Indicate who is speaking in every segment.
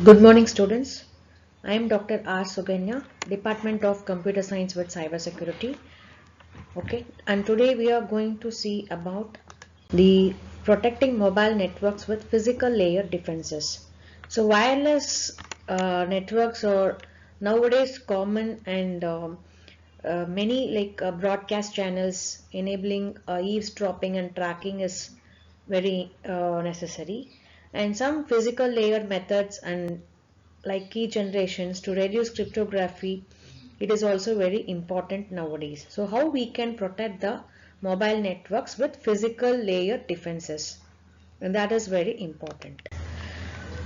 Speaker 1: Good morning, students. I am Dr.R.Suganya, Department of Computer Science with Cybersecurity. Okay, and today we are going to see about the protecting mobile networks with physical layer defenses. So, wireless networks are nowadays common, and many broadcast channels enabling eavesdropping and tracking is very necessary, and some physical layer methods and like key generations to reduce cryptography, it is also very important nowadays. So how we can protect the mobile networks with physical layer defenses, and that is very important.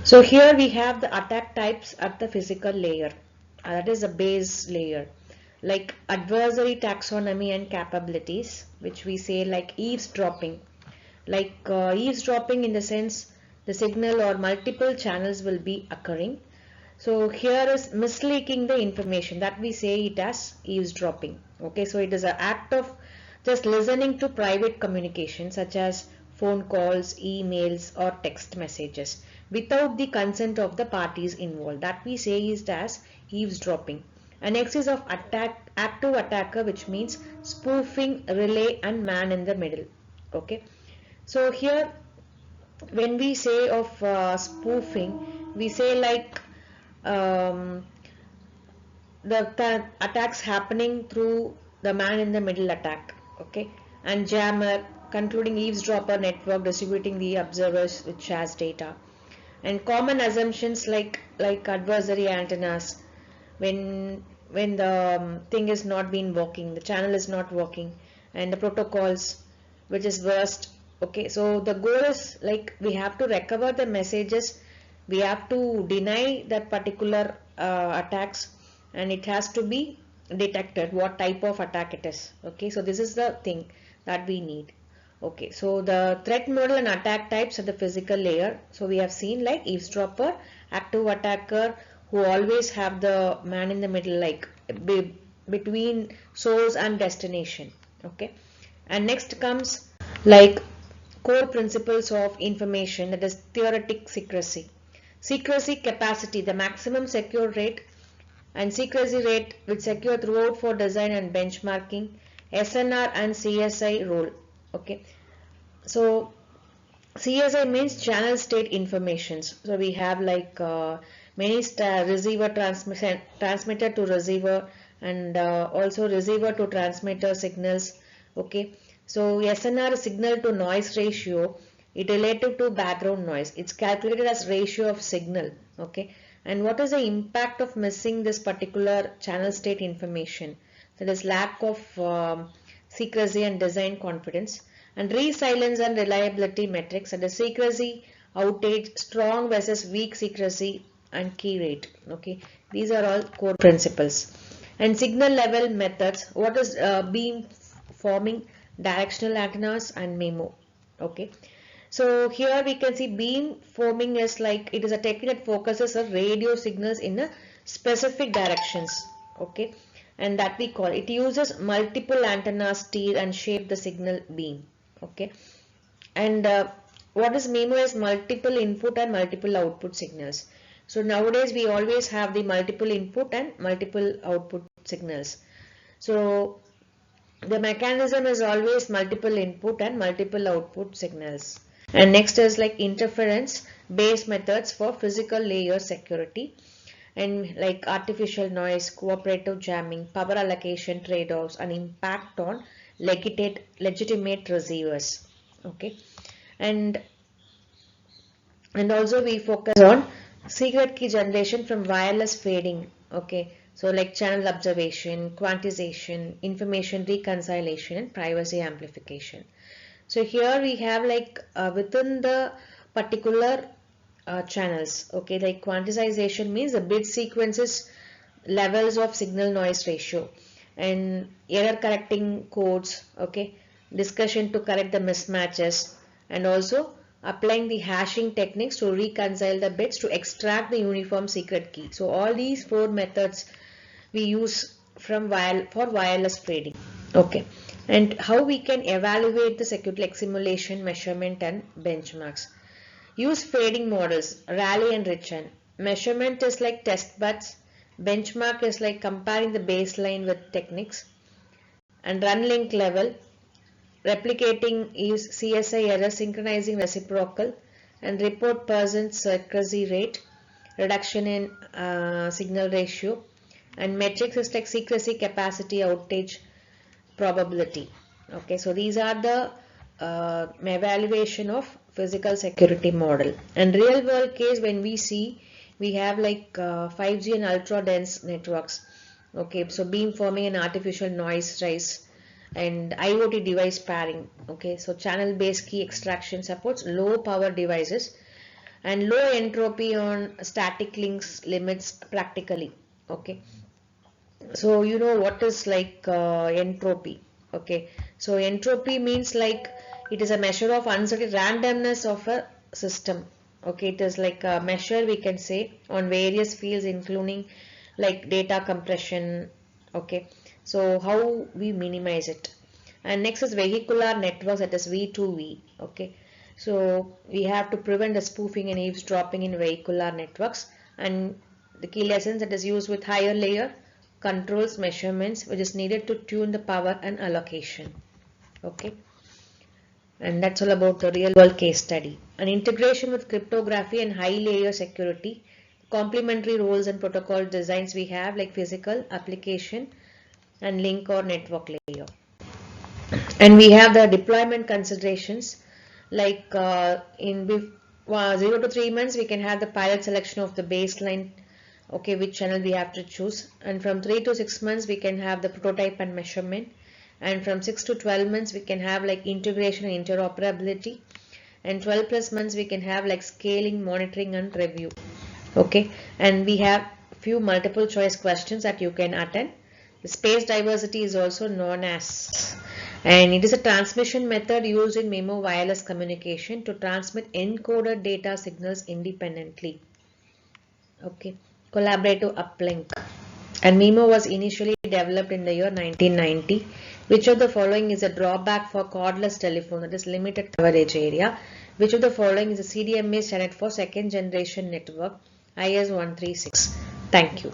Speaker 1: So here we have the attack types at the physical layer. That is the base layer, like adversary taxonomy and capabilities, which we say like eavesdropping. Like eavesdropping in the sense the signal or multiple channels will be occurring. So here is misleaking the information, that we say it as eavesdropping. Okay, so it is an act of just listening to private communication such as phone calls, emails or text messages without the consent of the parties involved. That we say is as eavesdropping. And next is of active attacker, which means spoofing, relay and man in the middle. Okay, so here when we say of spoofing, we say like um, the attacks happening through the man in the middle attack. Okay, and jammer, concluding eavesdropper network distributing the observers which has data, and common assumptions like adversary antennas, when the thing is not been working, the channel is not working, and the protocols which is worst. Okay, so the goal is like we have to recover the messages, we have to deny that particular attacks, and it has to be detected what type of attack it is. Okay, so this is the thing that we need. Okay, so the threat model and attack types at the physical layer. So we have seen like eavesdropper, active attacker, who always have the man in the middle, like between source and destination. Okay, and next comes like core principles of information, that is theoretic secrecy. Secrecy capacity, the maximum secure rate, and secrecy rate which secure throughout for design and benchmarking, SNR and CSI role. Okay, so CSI means channel state informations. So we have like many receiver transmitter to receiver, and also receiver to transmitter signals. Okay, so SNR, signal to noise ratio, it relative to background noise. It's calculated as ratio of signal. Okay, and what is the impact of missing this particular channel state information? That is lack of secrecy and design confidence, and resilience and reliability metrics, and the secrecy outage, strong versus weak secrecy, and key rate. Okay, these are all core principles. And signal level methods, what is beam forming, directional antennas and MIMO. Okay, so here we can see beam forming is like it is a technique that focuses on radio signals in a specific directions. Okay, and that we call it uses multiple antennas steer and shape the signal beam. Okay, and what is MIMO is multiple input and multiple output signals. So nowadays we always have the multiple input and multiple output signals. So the mechanism is always multiple input and multiple output signals. And next is like interference based methods for physical layer security, and like artificial noise, cooperative jamming, power allocation trade-offs, and impact on legitimate receivers. Okay, and also we focus on secret key generation from wireless fading. Okay, so like channel observation, quantization, information reconciliation, and privacy amplification. So here we have like within the particular channels. Okay, like quantization means the bit sequences, levels of signal noise ratio, and error correcting codes. Okay, discussion to correct the mismatches, and also applying the hashing techniques to reconcile the bits to extract the uniform secret key. So all these four methods we use for wireless trading. Okay, and how we can evaluate the security, like simulation, measurement and benchmarks. Use fading models, Raleigh and Richan. measurement is like test beds, benchmark is like comparing the baseline with techniques, and run link level, replicating is CSI error, synchronizing reciprocal, and report percent secrecy rate, reduction in signal ratio, and metrics is like secrecy, capacity, outage, probability. Okay, so these are the evaluation of physical security model. And real world case, when we see, we have like 5G and ultra dense networks. Okay, so beamforming and artificial noise rise, and IoT device pairing. Okay, so channel based key extraction supports low power devices, and low entropy on static links limits practically. Okay, so you know what is like entropy. Okay, so entropy means like it is a measure of uncertain randomness of a system. Okay, it is like a measure, we can say, on various fields including like data compression. Okay, so how we minimize it. And next is vehicular networks, that is V2V. Okay, so we have to prevent the spoofing and eavesdropping in vehicular networks, and the key lessons, that is used with higher layer controls measurements which is needed to tune the power and allocation. Okay, and that's all about the real world case study. An integration with cryptography and high layer security, complementary roles and protocol designs we have like physical, application, and link or network layer. And we have the deployment considerations like in 0 to 3 months we can have the pilot selection of the baseline. Okay, which channel we have to choose, and from 3 to 6 months we can have the prototype and measurement, and from 6 to 12 months we can have like integration and interoperability, and 12 plus months we can have like scaling, monitoring, and review. Okay, and we have few multiple choice questions that you can attend. The space diversity is also known as, and it is a transmission method used in MIMO wireless communication to transmit encoded data signals independently. Okay, collaborative uplink. And MIMO was initially developed in the year 1990. Which of the following is a drawback for cordless telephone, that is limited coverage area? Which of the following is a CDMA standard for second generation network IS-136? Thank you.